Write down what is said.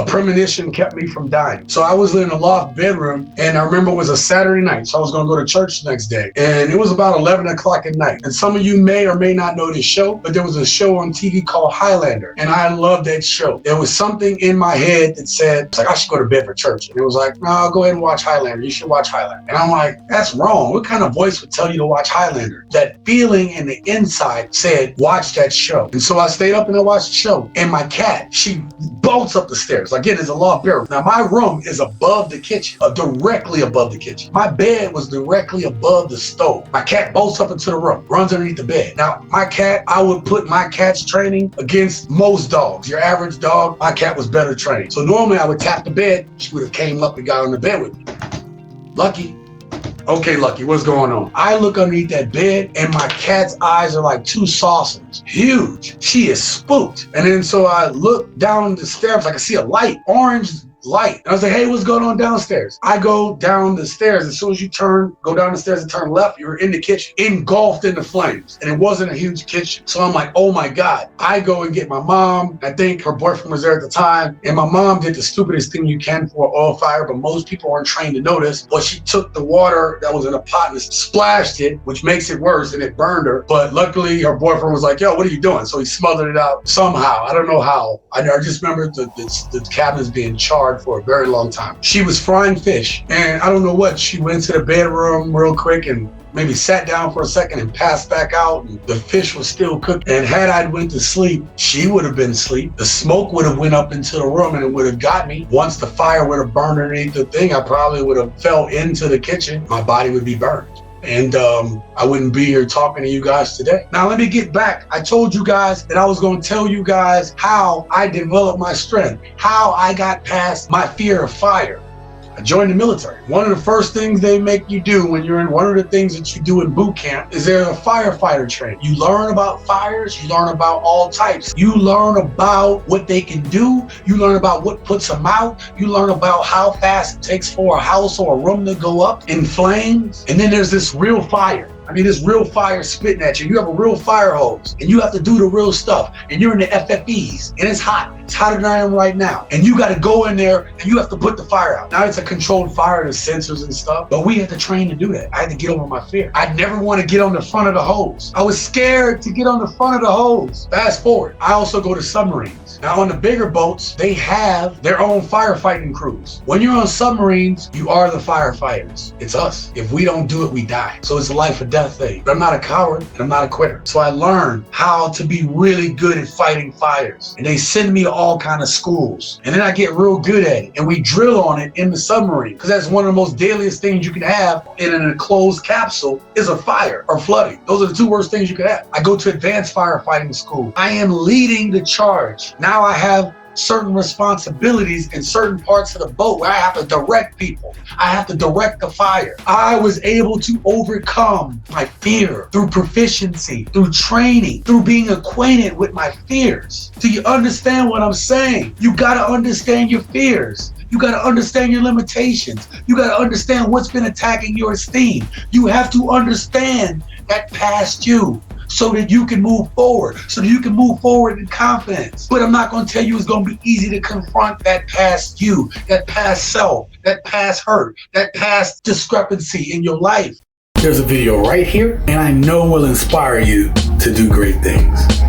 a premonition kept me from dying. So I was in a loft bedroom, and I remember it was a Saturday night, so I was going to go to church the next day, and it was about 11 o'clock at night. And some of you may or may not know this show, but there was a show on TV called Highlander, and I loved that show. There was something in my head that said, it's like, I should go to bed for church. And it was like, no, go ahead and watch Highlander. You should watch Highlander. And I'm like, that's wrong. What kind of voice would tell you to watch Highlander? That feeling in the inside said, watch that show. And so I stayed up and I watched the show. And my cat, she bolts up the stairs. Again, it's a loft bedroom. Now, my room is above the kitchen, directly above the kitchen. My bed was directly above the stove. My cat bolts up into the room, runs underneath the bed. Now, my cat, I would put my cat's training against most dogs. Your average dog, my cat was better trained. So normally I would tap the bed. She would have came up and got on the bed with me. Lucky. Okay, Lucky, what's going on? I look underneath that bed and my cat's eyes are like two saucers. Huge. She is spooked. And then so I look down the stairs, I can see a light, orange light. And I was like, hey, what's going on downstairs? I go down the stairs. As soon as you go down the stairs and turn left, you're in the kitchen, engulfed in the flames. And it wasn't a huge kitchen. So I'm like, oh my God. I go and get my mom. I think her boyfriend was there at the time. And my mom did the stupidest thing you can for an oil fire, but most people aren't trained to know this. But she took the water that was in a pot and splashed it, which makes it worse, and it burned her. But luckily, her boyfriend was like, yo, what are you doing? So he smothered it out somehow. I don't know how. I just remember the cabinets being charred for a very long time. She was frying fish, and I don't know what, she went to the bedroom real quick and maybe sat down for a second and passed back out, and the fish was still cooked. And had I went to sleep, she would have been asleep. The smoke would have went up into the room and it would have got me. Once the fire would have burned underneath the thing, I probably would have fell into the kitchen. My body would be burned. And I wouldn't be here talking to you guys today. Now, let me get back. I told you guys that I was going to tell you guys how I developed my strength, how I got past my fear of fire. I joined the military. One of the first things they make you do when you're in one of the things that you do in boot camp is there's a firefighter training. You learn about fires, you learn about all types. You learn about what they can do, you learn about what puts them out, you learn about how fast it takes for a house or a room to go up in flames. And then there's this real fire. I mean, this real fire spitting at you. You have a real fire hose, and you have to do the real stuff. And you're in the FFEs, and it's hot. It's hotter than I am right now. And you got to go in there, and you have to put the fire out. Now, it's a controlled fire, there's sensors and stuff, but we had to train to do that. I had to get over my fear. I never want to get on the front of the hose. I was scared to get on the front of the hose. Fast forward, I also go to submarines. Now, on the bigger boats, they have their own firefighting crews. When you're on submarines, you are the firefighters. It's us. If we don't do it, we die. So it's a life or death thing. But I'm not a coward and I'm not a quitter. So I learned how to be really good at fighting fires. And they send me to all kind of schools. And then I get real good at it. And we drill on it in the submarine. Because that's one of the most deadliest things you can have in an enclosed capsule is a fire or flooding. Those are the two worst things you could have. I go to advanced firefighting school. I am leading the charge. Now I have certain responsibilities in certain parts of the boat where I have to direct people. I have to direct the fire. I was able to overcome my fear through proficiency, through training, through being acquainted with my fears. Do you understand what I'm saying? You got to understand your fears. You got to understand your limitations. You got to understand what's been attacking your esteem. You have to understand that past you, so that you can move forward, so that you can move forward in confidence. But I'm not going to tell you it's going to be easy to confront that past you, that past self, that past hurt, that past discrepancy in your life. There's a video right here, and I know will inspire you to do great things.